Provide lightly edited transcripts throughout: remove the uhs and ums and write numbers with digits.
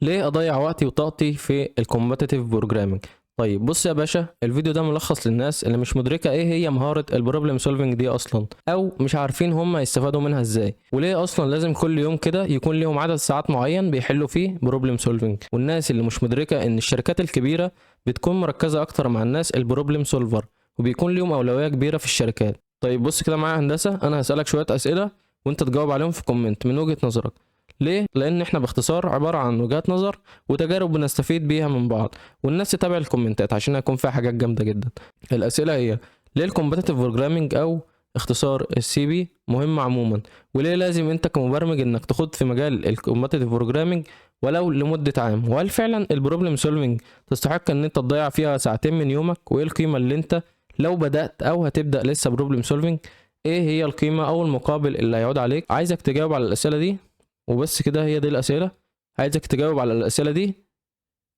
ليه اضيع وقتي وطاقتي في الكومبتيتيف بروجرامنج؟ طيب بص يا باشا، الفيديو ده ملخص للناس اللي مش مدركه ايه هي مهاره البروبلم سولفنج دي اصلا، او مش عارفين هم يستفادوا منها ازاي، وليه اصلا لازم كل يوم كده يكون ليهم عدد ساعات معين بيحلوا فيه بروبلم سولفنج. والناس اللي مش مدركه ان الشركات الكبيره بتكون مركزه اكتر مع الناس البروبلم سولفر، وبيكون ليهم اولويه كبيره في الشركات. طيب بص كده معايا هندسه، انا هسالك شويه اسئله وانت تجاوب عليهم في كومنت من وجهه نظرك. ليه؟ لان احنا باختصار عباره عن وجهات نظر وتجارب بنستفيد بيها من بعض، والناس تتابع الكومنتات عشان هيكون فيها حاجات جامده جدا. الاسئله هي: ليه الكومبتيتيف بروجرامنج او اختصار السي بي مهم عموما؟ وليه لازم انت كمبرمج انك تخوض في مجال الكومبتيتيف بروجرامنج ولو لمده عام؟ وهل فعلا البروبلم سولفنج تستحق ان انت تضيع فيها ساعتين من يومك؟ وايه القيمه اللي انت لو بدات او هتبدا لسه بروبلم سولفنج، ايه هي القيمه او المقابل اللي هيعود عليك؟ عايزك تجاوب على الاسئله دي وبس كده، هي دي الاسئله. عايزك تجاوب على الاسئله دي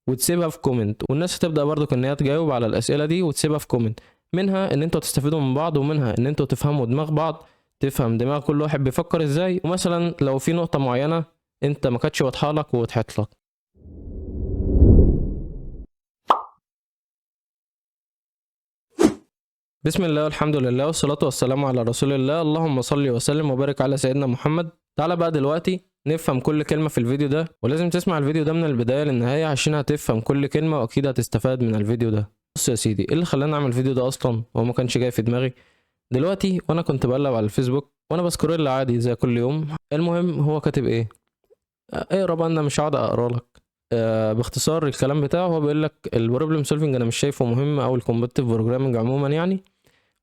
وتسيبها في كومنت، والناس هتبدا برضو ان هي تجاوب على الاسئله دي وتسيبها في كومنت. منها ان انتوا تستفيدوا من بعض، ومنها ان انتوا تفهموا دماغ بعض، تفهم دماغ كل واحد بيفكر ازاي، ومثلا لو في نقطه معينه انت ما كانتش واضحه لك ووضحت لك. بسم الله والحمد لله والصلاة والسلام على رسول الله، اللهم صل وسلم وبارك على سيدنا محمد. تعالى بقى دلوقتي نفهم كل كلمة في الفيديو ده، ولازم تسمع الفيديو ده من البداية للنهاية عشان هتفهم كل كلمة وأكيد هتستفاد من الفيديو ده. بص يا سيدي، ايه اللي خلاني أعمل الفيديو ده أصلا وهو ما كانش جاي في دماغي؟ دلوقتي وأنا كنت بقلب على الفيسبوك وأنا بسكرول عادي زي كل يوم، المهم هو كاتب ايه؟ اقرا بقى، أنا مش هقعد أقرا لك. باختصار الكلام بتاعه هو بيقول لك البروبلم سولفنج أنا مش شايفه مهم، أو الكومبتيتيف بروجرامنج عموما يعني،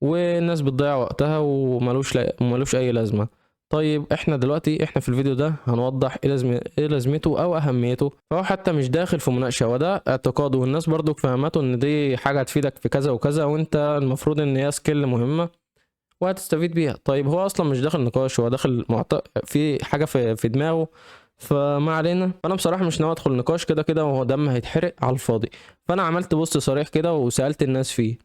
والناس بتضيع وقتها وملوش اي لازمه. طيب احنا دلوقتي في الفيديو ده هنوضح ايه لازمته او اهميته. فهو حتى مش داخل في مناقشه، وده اعتقاده، والناس برضو فهمته ان دي حاجه هتفيدك في كذا وكذا، وانت المفروض ان هي سكيل مهمه وهتستفيد بيها. طيب هو اصلا مش داخل نقاش، هو داخل في حاجه في دماغه، فما علينا. فانا بصراحه مش ناوي ادخل نقاش، كده كده وهو دم هيتحرق على الفاضي. فانا عملت بوست صريح كده وسالت الناس فيه: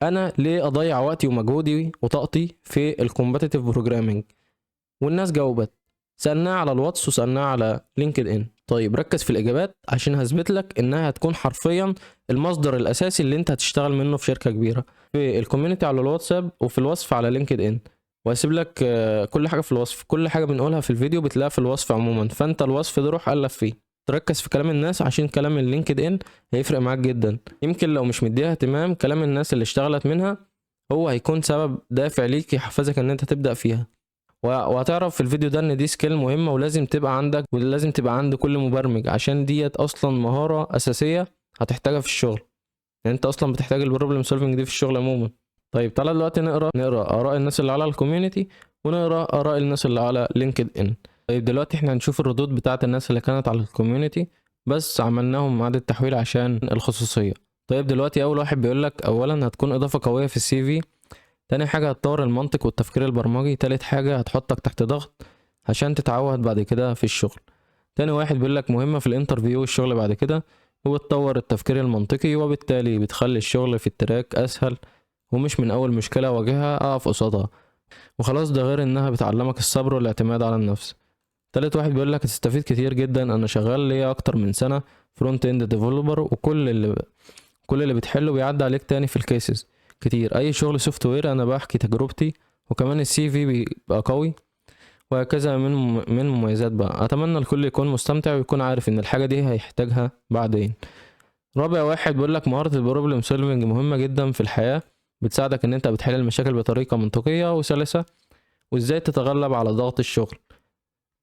انا ليه اضيع وقتي ومجهودي وطاقتي في الكومباتيتيف بروجرامنج؟ والناس جاوبت. سالناها على الواتس وسالناها على لينكد ان. طيب ركز في الاجابات عشان هثبت لك انها هتكون حرفيا المصدر الاساسي اللي انت هتشتغل منه في شركه كبيره، في الكوميونتي على الواتساب وفي الوصف على لينكد ان. وهسيب لك كل حاجه في الوصف، كل حاجه بنقولها في الفيديو بتلاقيها في الوصف عموما، فانت الوصف ده روح الف فيه. تركز في كلام الناس عشان كلام اللينكد ان هيفرق معاك جدا. يمكن لو مش مديها اهتمام، كلام الناس اللي اشتغلت منها هو هيكون سبب دافع ليك يحفزك ان انت تبدأ فيها. وهتعرف في الفيديو ده ان دي سكيل مهمة ولازم تبقى عندك، ولازم تبقى عند كل مبرمج، عشان ديت اصلا مهارة اساسية هتحتاجها في الشغل. يعني انت اصلا بتحتاج البروبلم سولفنج دي في الشغل عموما. طيب تعالى دلوقتي نقرا اراء الناس اللي على الكوميونتي، ونقرا اراء الناس اللي على لينكد ان. طيب دلوقتي احنا هنشوف الردود بتاعت الناس اللي كانت على الكوميونتي، بس عملناهم اعادة تحويل عشان الخصوصية. طيب دلوقتي اول واحد بيقول لك: اولا هتكون اضافة قوية في السي في. تاني حاجة هتطور المنطق والتفكير البرمجي. تالت حاجة هتحطك تحت ضغط عشان تتعود بعد كده في الشغل. تاني واحد بيقول لك مهمة في الانترفيو والشغل بعد كده، هو تطور التفكير المنطقي، وبالتالي بتخلي الشغل في التراك اسهل، ومش من اول مشكلة اواجهها اقف قصادها وخلاص. ده غير انها بتعلمك الصبر والاعتماد على النفس. تالت واحد بيقول لك هتستفيد كتير جدا، انا شغال ليا اكتر من سنة فرونت اند ديفلوبر، كل اللي بتحله بيعدي عليك تاني في الكيسز كتير. اي شغل سوفت وير انا بحكي تجربتي، وكمان السي في بيبقى قوي، وهكذا من مميزات بقى. اتمنى الكل يكون مستمتع ويكون عارف ان الحاجة دي هيحتاجها بعدين. رابع واحد بيقول لك مهارة البروبلم سولفنج مهمة جدا في الحياة، بتساعدك ان انت بتحل المشاكل بطريقة منطقية وسلسة، وازاي تتغلب على ضغط الشغل.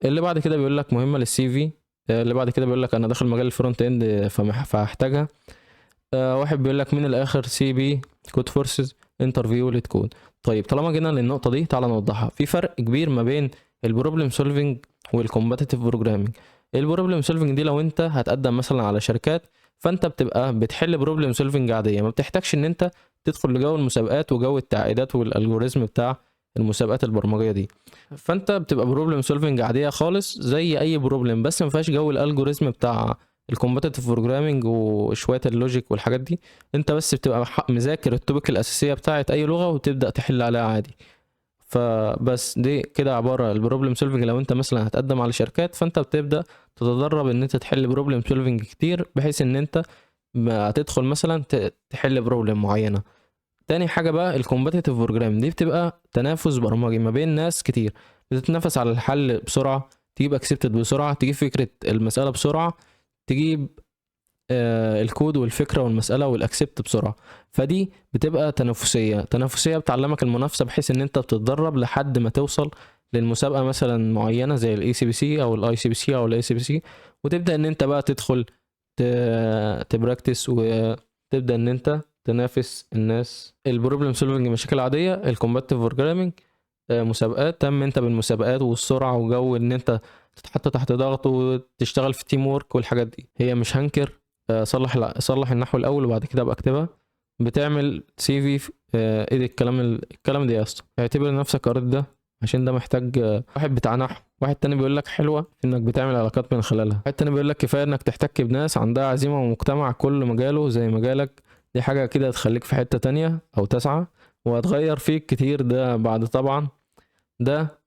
اللي بعد كده بيقول لك مهمة للسي في. اللي بعد كده بيقول لك انا داخل مجال الفرونت اند فهحتاجها. واحد بيقول لك من الاخر سي بي كود فورسز انترفيو ليت كود. طيب طالما جينا للنقطه دي تعالى نوضحها. في فرق كبير ما بين البروبلم سولفنج والكومباتيتيف بروجرامنج. البروبلم سولفنج دي لو انت هتقدم مثلا على شركات، فانت بتبقى بتحل بروبلم سولفنج عاديه، ما بتحتاجش ان انت تدخل لجو المسابقات وجو التعقيدات والالجوريزم بتاع المسابقات البرمجيه دي. فانت بتبقى بروبلم سولفنج عاديه خالص زي اي بروبلم، بس ما فيهاش جو الالجوريزم بتاع الكومباتيتيف بروجرامنج وشويه اللوجيك والحاجات دي. انت بس بتبقى مذاكر التوبيك الاساسيه بتاعت اي لغه وتبدا تحل عليها عادي. فبس دي كده عباره البروبلم سولفنج. لو انت مثلا هتقدم على شركات، فانت بتبدا تتدرب ان انت تحل بروبلم سولفنج كتير، بحيث ان انت ما هتدخل مثلا تحل بروبلم معينه. تاني حاجه بقى الكومبتيتيف بروجرام، دي بتبقى تنافس برمجي ما بين ناس كتير بتتنافس على الحل بسرعه، تجيب اكسبتد بسرعه، تجيب فكره المساله بسرعه، تجيب الكود والفكره والمساله والاكسبت بسرعه. فدي بتبقى تنافسيه بتعلمك المنافسه، بحيث ان انت بتتدرب لحد ما توصل للمسابقه مثلا معينه زي الاي سي بي سي او الاي سي بي سي او الاي سي بي سي، وتبدا ان انت بقى تدخل تبراكتس، وتبدا ان انت تنافس الناس. البروبلم سولفنج مشاكل عاديه، الكومباتيف بروجرامينج مسابقات، تم انت بالمسابقات والسرعه وجو ان انت تتحط تحت ضغط وتشتغل في تيم وورك والحاجات دي. هي مش هنكر، صلح النحو الاول وبعد كده ابقى اكتبها. بتعمل سي في، ايه ده الكلام ده يا اسطى؟ اعتبر نفسك قريت ده، عشان ده محتاج واحد بتاع نحو. واحد تاني بيقول لك حلوه انك بتعمل علاقات من خلالها. واحد تاني بيقول لك كفايه انك تحتك بناس عندها عزيمه ومجتمع كل مجاله زي مجالك. دي حاجه كده هتخليك في حته تانية او تسعة، وهتغير فيك كتير. ده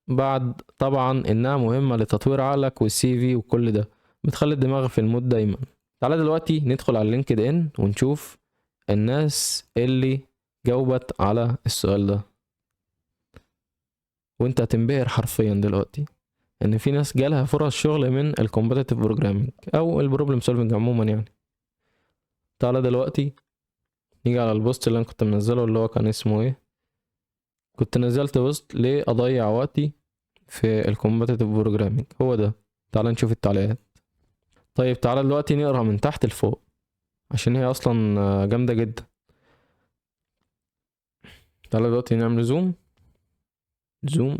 بعد طبعا انها مهمه لتطوير عقلك والسي في وكل ده، بتخلي الدماغ في المود دايما. تعالى دلوقتي ندخل على لينكد ان ونشوف الناس اللي جاوبت على السؤال ده، وانت هتنبهر حرفيا دلوقتي ان في ناس جالها فرص شغل من الكومبتيتيف بروجرامينج او البروبلم سولفنج عموما يعني. تعالى دلوقتي نيجي على البوست اللي انا كنت منزله، اللي هو كان اسمه ايه، كنت نزلت بوست ليه اضيع وقتي في الكومبتيتيف بروجرامينج، هو ده. تعالى نشوف التعليقات. طيب تعالى دلوقتي نقرا من تحت لفوق، عشان هي اصلا جامده جدا. تعالى دلوقتي نعمل زوم زوم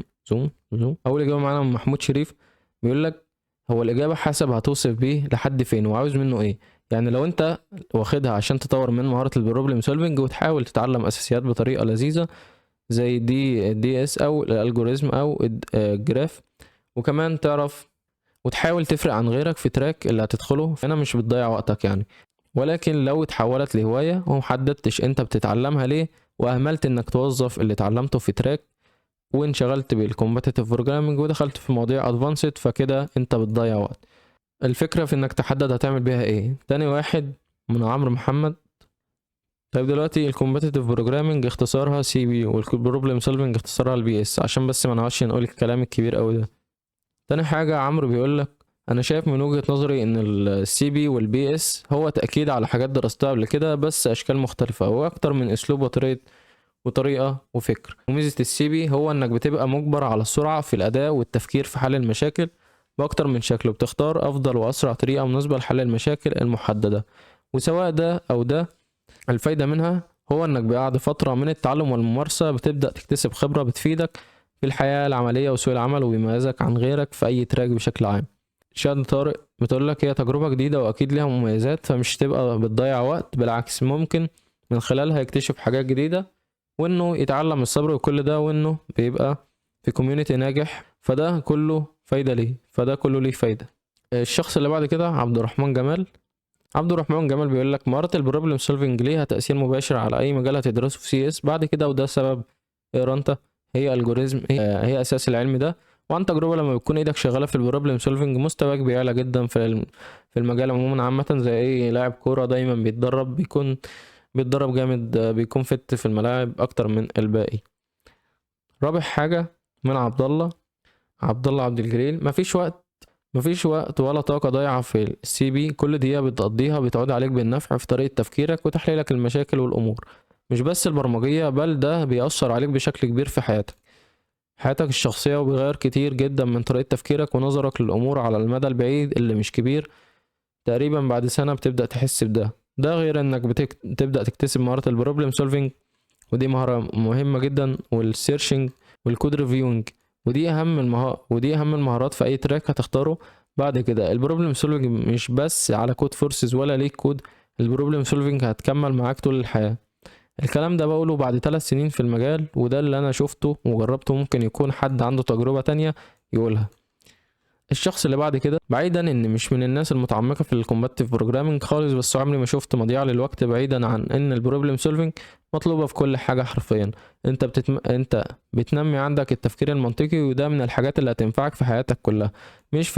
زوم. اول اجابه معانا من محمود شريف، بيقول لك هو الاجابه حسب هتوصف بيه لحد فين وعاوز منه ايه. يعني لو انت واخدها عشان تطور من مهاره البروبلم سولفنج وتحاول تتعلم اساسيات بطريقه لذيذه زي دي اس او الالجوريزم او الجراف، وكمان تعرف وتحاول تفرق عن غيرك في تراك اللي هتدخله، فانا مش بتضيع وقتك يعني. ولكن لو اتحولت لهوايه ومحددتش انت بتتعلمها ليه، واهملت انك توظف اللي اتعلمته في تراك، وانشغلت بالكومبتيتيف بروجرامنج ودخلت في مواضيع ادفانسد، فكده انت بتضيع وقت. الفكره في انك تحدد هتعمل بيها ايه. تاني واحد من عمرو محمد، طيب دلوقتي الكومبتيتيف بروجرامنج اختصارها سي بي، والبروبلم سولفنج اختصارها البي اس، عشان بس ما نقعدش نقول الكلام الكبير قوي ده. تاني حاجه عمرو بيقول لك انا شايف من وجهة نظري ان السي بي والبي اس هو تاكيد على حاجات درستها قبل كده، بس اشكال مختلفه واكتر من اسلوب وطريقه وفكر. وميزه السي بي هو انك بتبقى مجبر على السرعه في الاداء والتفكير في حل المشاكل باكتر من شكل، وبتختار افضل واسرع طريقه مناسبه لحل المشاكل المحدده. وسواء ده او ده، الفايده منها هو انك بعد فتره من التعلم والممارسه بتبدا تكتسب خبره بتفيدك في الحياه العمليه وسوق العمل، وبيميزك عن غيرك في اي تراك بشكل عام. شاد طارق بتقول لك هي تجربه جديده واكيد ليها مميزات، فمش تبقى بتضيع وقت، بالعكس ممكن من خلالها يكتشف حاجات جديده، وانه يتعلم الصبر وكل ده، وانه بيبقى في كوميونتي ناجح، فده كله ليه فايده. الشخص اللي بعد كده عبد الرحمن جمال بيقول لك مهاره البروبلم سولفنج ليها تاثير مباشر على اي مجال هتدرسه في سي اس بعد كده، وده سبب اقرا انت. هي الجوريزم هي اساس العلم ده، وعن تجربه لما بتكون ايدك شغاله في البروبلم سولفنج مستواك بيعلى جدا في المجال عموما عامه. زي اي لاعب كوره دايما بيتدرب جامد، بيكون فت في الملاعب اكتر من الباقي. رابع حاجه من عبد الله عبد الجليل، مفيش وقت ولا طاقه ضايعه في السي بي، كل دقيقه بتقضيها بتعود عليك بالنفع في طريقه تفكيرك وتحليلك المشاكل والامور، مش بس البرمجيه، بل ده بيأثر عليك بشكل كبير في حياتك الشخصيه، وبيغير كتير جدا من طريقه تفكيرك ونظرك للامور على المدى البعيد اللي مش كبير. تقريبا بعد سنه بتبدأ تحس ده غير انك تبدأ تكتسب مهارة البروبلم سولفينج، ودي مهارة مهمة جدا، والسيرشنج والكود ريفيوينج، ودي اهم المهارات في اي تراك هتختاره بعد كده. البروبلم سولفينج مش بس على كود فورسز ولا ليك كود، البروبلم سولفينج هتكمل معاك طول الحياة. الكلام ده بقوله بعد 3 سنين في المجال، وده اللي انا شفته وجربته، ممكن يكون حد عنده تجربة تانية يقولها. الشخص اللي بعد كده، بعيدا ان مش من الناس المتعمقه في الكومباتيف بروجرامنج خالص، بس عمري ما شفت مضيعه للوقت، بعيدا عن ان البروبلم سولفنج مطلوبه في كل حاجه حرفيا. انت بتنمي عندك التفكير المنطقي، وده من الحاجات اللي هتنفعك في حياتك كلها، مش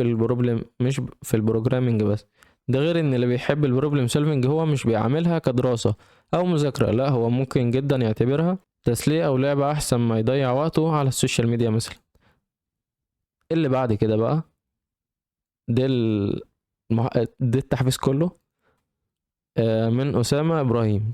في البروجرامنج بس. ده غير ان اللي بيحب البروبلم سولفنج هو مش بيعملها كدراسه او مذاكره، لا هو ممكن جدا يعتبرها تسليه او لعبه، احسن ما يضيع وقته على السوشيال ميديا مثلا. اللي بعد كده بقى، ده ده التحفيز كله. من أسامة إبراهيم: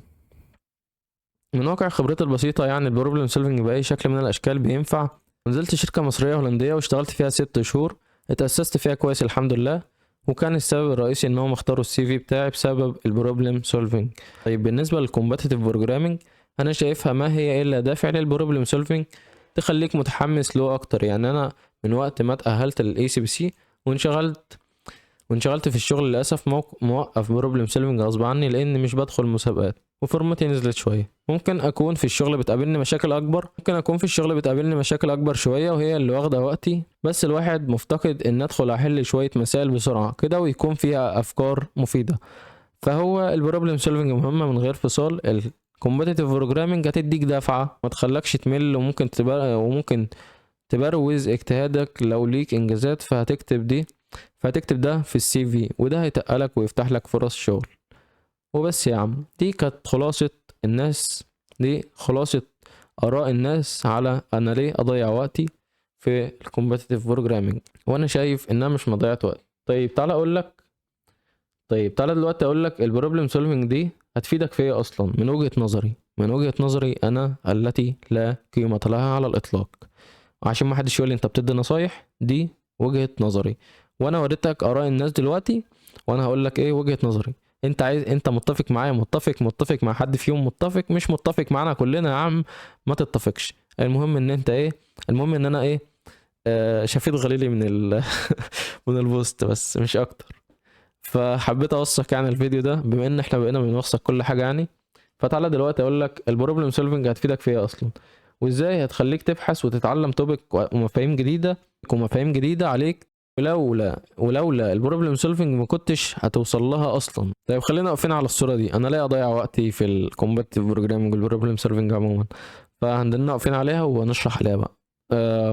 من واقع خبرتي البسيطة، يعني البروبلم سولفنج بأي شكل من الأشكال بينفع. نزلت شركة مصرية هولندية واشتغلت فيها 6 شهور، اتأسست فيها كويس الحمد لله، وكان السبب الرئيسي إنهم اختاروا السي في بتاعي بسبب البروبلم سولفنج. طيب بالنسبة للكومباتيتيف بروجرامينج، أنا شايفها ما هي إلا دافع للبروبلم سولفنج تخليك متحمس له أكتر. يعني أنا من وقت ما اتأهلت للأي سي بي سي وانشغلت في الشغل، للاسف موقف بروبلم سولفنج غصب عني، لان مش بدخل مسابقات وفورمتي نزلت شويه. ممكن اكون في الشغل بتقابلني مشاكل اكبر شويه، وهي اللي واخده وقتي، بس الواحد مفتقد ان ادخل احل شويه مسائل بسرعه كده ويكون فيها افكار مفيده. فهو البروبلم سولفنج مهمه من غير فصال. الكومبتيتيف بروجرامنج هتديك دفعه ما تخلكش تمل، وممكن تبروز اجتهادك لو ليك انجازات، فهتكتب ده في السي في، وده هيتقلك ويفتح لك فرص شغل. وبس يا عم، دي خلاصة آراء الناس على أنا ليه أضيع وقتي في الكومبتيتيف بروجرامينج، وأنا شايف إنها مش مضيعة وقت. تعالى دلوقتي أقولك البروبلم سولفينج دي هتفيدك في إيه أصلا من وجهة نظري أنا التي لا قيمة لها على الإطلاق. وعشان ما حدش يقول لي انت بتدي نصايح، دي وجهة نظري، وانا وريتك اراء الناس دلوقتي، وانا هقول لك ايه وجهة نظري. انت متفق معايا، متفق مع حد فيهم، مش متفق معانا كلنا يا عم، ما تتفقش. المهم ان انت ايه المهم ان انا ايه شفيت غليلي من من البوست بس مش اكتر. فحبيت اوثق يعني الفيديو ده، بما ان احنا بقينا بنوثق كل حاجة يعني. فتعالى دلوقتي اقول لك البروبلم سولفنج هتفيدك في ايه اصلا، وازاي هتخليك تبحث وتتعلم توبيك ومفاهيم جديده عليك. ولولا البروبلم سولفنج ما كنتش هتوصل لها اصلا. طيب خلينا واقفين على الصوره دي، انا ليه اضيع وقتي في الكومبتيتيف بروجرامنج والبروبلم سولفنج عموما؟ فهندلنا واقفين عليها ونشرح عليها بقى،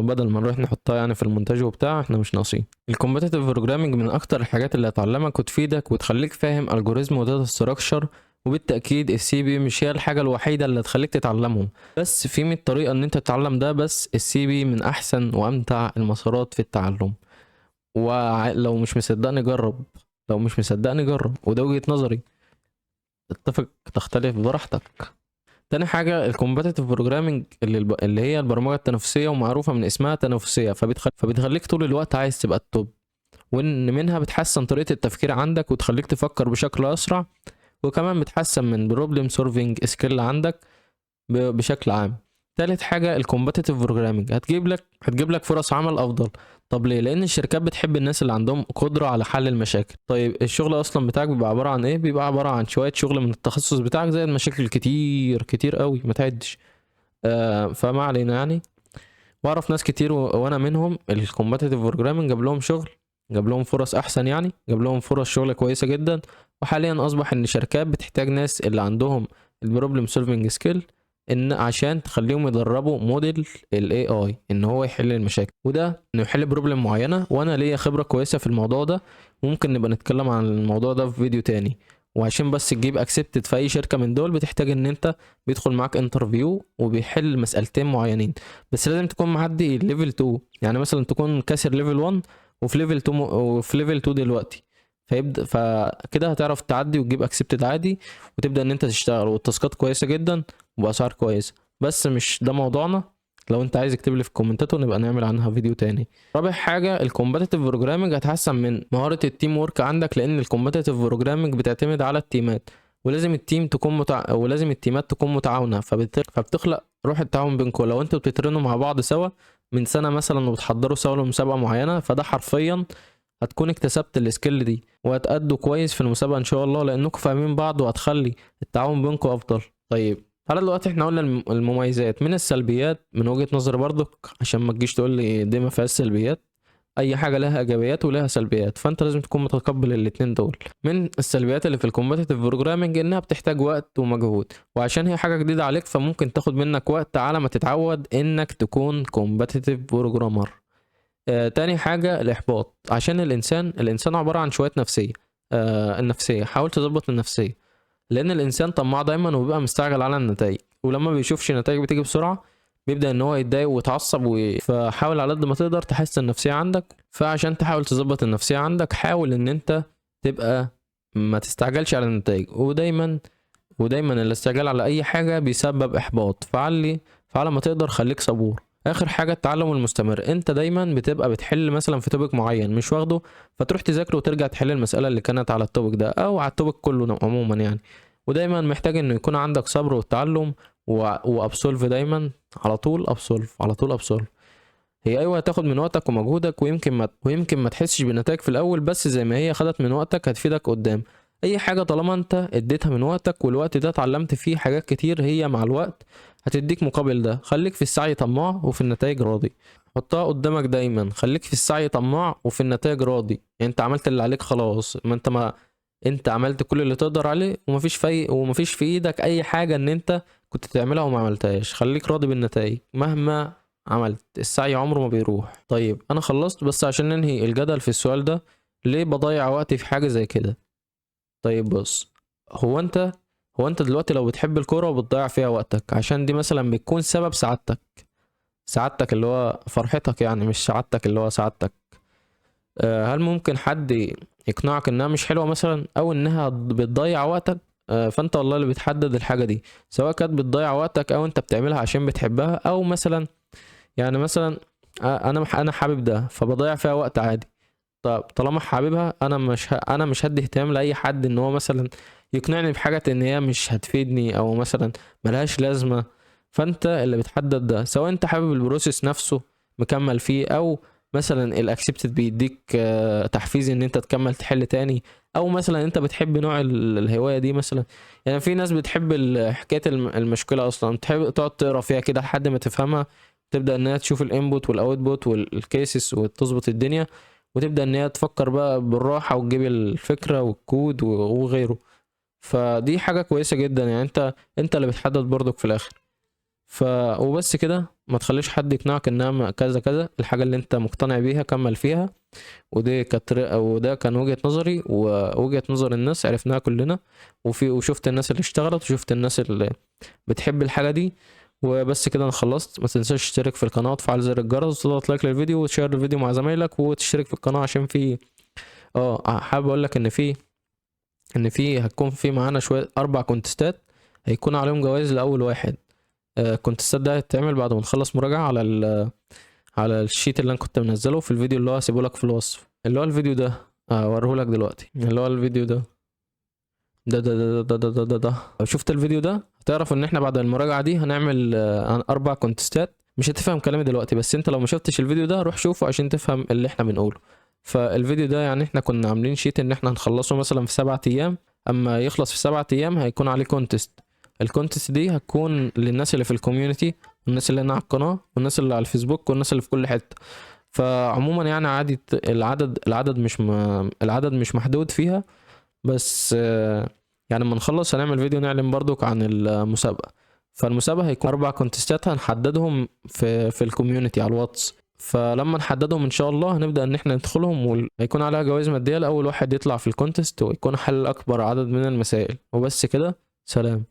بدل ما نروح نحطها يعني في المونتاج وبتاع، احنا مش ناقصين. الكومبتيتيف بروجرامنج من اكتر الحاجات اللي هتعلمك وتفيدك وتخليك فاهم الجوريزم وداتا ستراكشر، وبالتاكيد السي بي مش هي الحاجه الوحيده اللي هتخليك تتعلمهم، بس في 100 طريقه ان انت تتعلم ده. بس السي بي من احسن وامتع المسارات في التعلم، ولو مش مصدقني جرب. وده وجهة نظري، تتفق تختلف براحتك. تاني حاجة الكومباتيتيف بروجرامنج اللي هي البرمجة التنافسية، ومعروفة من اسمها تنافسية، فبتخليك طول الوقت عايز تبقى التوب، وان منها بتحسن طريقة التفكير عندك وتخليك تفكر بشكل اسرع، وكمان بتحسن من بروبلم سولفينج سكيل عندك بشكل عام. تالت حاجة الكومباتيتيف بروجرامنج هتجيب لك فرص عمل افضل. طب ليه؟ لان الشركات بتحب الناس اللي عندهم قدرة على حل المشاكل. طيب الشغل اصلا بتاعك بيبقى عبارة عن ايه؟ بيبقى عبارة عن شوية شغل من التخصص بتاعك، زي المشاكل كتير كتير قوي ما تعدش. فما علينا يعني. واعرف ناس كتير وانا منهم، الكومباتيتيف بروجرامنج جاب لهم فرص احسن، يعني جاب لهم فرص شغل كويسة جدا. وحاليا اصبح ان الشركات بتحتاج ناس اللي عندهم البروبلم سولفينج سكيل، ان عشان تخليهم يدربوا موديل الاي اي ان هو يحل المشاكل، وده انه يحل بروبلم معينه. وانا ليا خبره كويسه في الموضوع ده، ممكن نبقى نتكلم عن الموضوع ده في فيديو تاني. وعشان بس تجيب اكسبتد في اي شركه من دول، بتحتاج ان انت بيدخل معاك انترفيو وبيحل مسألتين معينين، بس لازم تكون معدي ليفل 2. يعني مثلا تكون كاسر ليفل 1 وفي ليفل 2 دلوقتي، فكده هتعرف تعدي وتجيب اكسبتد عادي، وتبدا ان انت تشتغل، والتاسكات كويسه جدا وباسعار كويسه. بس مش ده موضوعنا، لو انت عايز اكتب لي في الكومنتات ونبقى نعمل عنها فيديو تاني. رابع حاجه الكومباتيتيف بروجرامنج هتحسن من مهاره التيم ورك عندك، لان الكومباتيتيف بروجرامنج بتعتمد على التيمات، ولازم التيمات تكون متعاونه، فبتخلق روح التعاون بينكم. لو انتوا بتترنوا مع بعض سوا من سنه مثلا وبتحضروا سوا لمسابقه معينه، فده حرفيا هتكون اكتسبت السكيل دي، وهتأدوا كويس في المسابقة ان شاء الله، لانكم فاهمين بعض، وهتخلي التعاون بينكم افضل. طيب تعالى دلوقتي احنا قلنا المميزات. من السلبيات من وجهة نظري برضك، عشان ما تجيش تقول لي دي ما فيهاش سلبيات، اي حاجه لها ايجابيات ولها سلبيات، فانت لازم تكون متقبل الاتنين دول. من السلبيات اللي في الكومبتيتيف بروجرامنج انها بتحتاج وقت ومجهود، وعشان هي حاجه جديده عليك فممكن تاخد منك وقت على ما تتعود انك تكون كومبتيتيف بروجرامر. تاني حاجه الاحباط، عشان الانسان عباره عن شويه نفسيه. النفسيه، حاول تظبط النفسيه، لان الانسان طماع دايما وبيبقى مستعجل على النتائج، ولما بيشوفش نتائج بتيجي بسرعه بيبدأ ان هو يتضايق ويتعصب فحاول على قد ما تقدر تحسن النفسية عندك. فعشان تحاول تظبط النفسية عندك حاول ان انت تبقى ما تستعجلش على النتائج، ودايما الاستعجال على اي حاجة بيسبب احباط. فعلى ما تقدر خليك صبور. اخر حاجة التعلم المستمر، انت دايما بتبقى بتحل مثلا في توبيك معين مش واخده، فتروح تذاكره وترجع تحل المسألة اللي كانت على التوبيك ده او على التوبيك كله عموما يعني. ودايما محتاج انه يكون عندك صبر والتعلم وابسولف دايما، على طول ابسولف على طول ابسولف. هي ايوه هتاخد من وقتك ومجهودك، ويمكن ما تحسش بالنتائج في الاول، بس زي ما هي خدت من وقتك هتفيدك قدام. اي حاجه طالما انت اديتها من وقتك والوقت ده اتعلمت فيه حاجات كتير، هي مع الوقت هتديك مقابل ده. خليك في السعي طماع وفي النتائج راضي. حطها قدامك دايما، خليك في السعي طماع وفي النتائج راضي. يعني انت عملت اللي عليك خلاص، ما انت عملت كل اللي تقدر عليه، ومفيش في ايدك اي حاجه ان انت كنت تعملها وما عملتهاش. خليك راضي بالنتائج مهما عملت، السعي عمره ما بيروح. طيب انا خلصت، بس عشان ننهي الجدل في السؤال ده، ليه بضيع وقتي في حاجه زي كده؟ طيب بص، هو انت هو انت دلوقتي لو بتحب الكوره وبتضيع فيها وقتك عشان دي مثلا بتكون سبب سعادتك اللي هو فرحتك يعني، مش سعادتك اللي هو سعادتك. هل ممكن حد يقنعك انها مش حلوه مثلا، او انها بتضيع وقتك؟ فانت والله اللي بتحدد الحاجه دي، سواء كانت بتضيع وقتك او انت بتعملها عشان بتحبها، او مثلا يعني مثلا انا حابب ده فبضيع فيها وقت عادي. طب طالما حاببها انا مش هدي اهتمام لاي حد ان هو مثلا يقنعني بحاجه ان هي مش هتفيدني او مثلا ملهاش لازمه. فانت اللي بتحدد ده، سواء انت حابب البروسيس نفسه مكمل فيه، او مثلا الاكسبتد بيديك تحفيز ان انت تكمل تحل تاني، او مثلا انت بتحب نوع الهوايه دي مثلا. يعني في ناس بتحب حكايه المشكله اصلا، تحب تقعد تقرا فيها كده لحد ما تفهمها، تبدا انها تشوف الانبوت والاوتبوت والكيسز وتظبط الدنيا، وتبدا ان هي تفكر بقى بالراحه وتجيب الفكره والكود وغيره. فدي حاجه كويسه جدا يعني، انت اللي بتحدد برضك في الاخر. وبس كده، ما تخليش حد يقنعك انها كذا كذا، الحاجه اللي انت مقتنع بيها كمل فيها. وده كان وجهة نظري ووجهة نظر الناس عرفناها كلنا، وشفت الناس اللي اشتغلت وشفت الناس اللي بتحب الحاجة دي. وبس كده انا خلصت. ما تنساش تشترك في القناة وتفعل زر الجرس وتضغط لايك للفيديو وتشير الفيديو مع زمايلك وتشترك في القناة، عشان حابب اقول لك ان في هتكون في معانا شوية 4 كونتستات هيكون عليهم جوائز لأول واحد. الكونتستات ده هتتعمل بعد ما نخلص مراجعة على الشيت اللي انا كنت منزله في الفيديو اللي هو هسيبه لك في الوصف، اللي هو الفيديو ده اوريه لك دلوقتي، اللي هو الفيديو ده. لو شفت الفيديو ده هتعرف ان احنا بعد المراجعة دي هنعمل 4 كونتستات. مش هتفهم كلامي دلوقتي، بس انت لو ما شفتش الفيديو ده روح شوفه عشان تفهم اللي احنا بنقوله. فالفيديو ده يعني احنا كنا عاملين شيت ان احنا هنخلصه مثلا في 7 ايام، اما يخلص في 7 ايام هيكون عليه كونتست. الكونتست دي هتكون للناس اللي في الكوميونتي، والناس اللي هنا على القناة، والناس اللي على الفيسبوك، والناس اللي في كل حتة. فعموما يعني عادي، العدد مش محدود فيها، بس يعني لما نخلص هنعمل فيديو نعلن برضك عن المسابقة. فالمسابقة هيكون 4 كونتستات هنحددهم في الكوميونتي على الواتس. فلما نحددهم ان شاء الله هنبدأ ان احنا ندخلهم، وهيكون عليها جوائز مادية لأول واحد يطلع في الكونتست ويكون حل اكبر عدد من المسائل. وبس كده، سلام.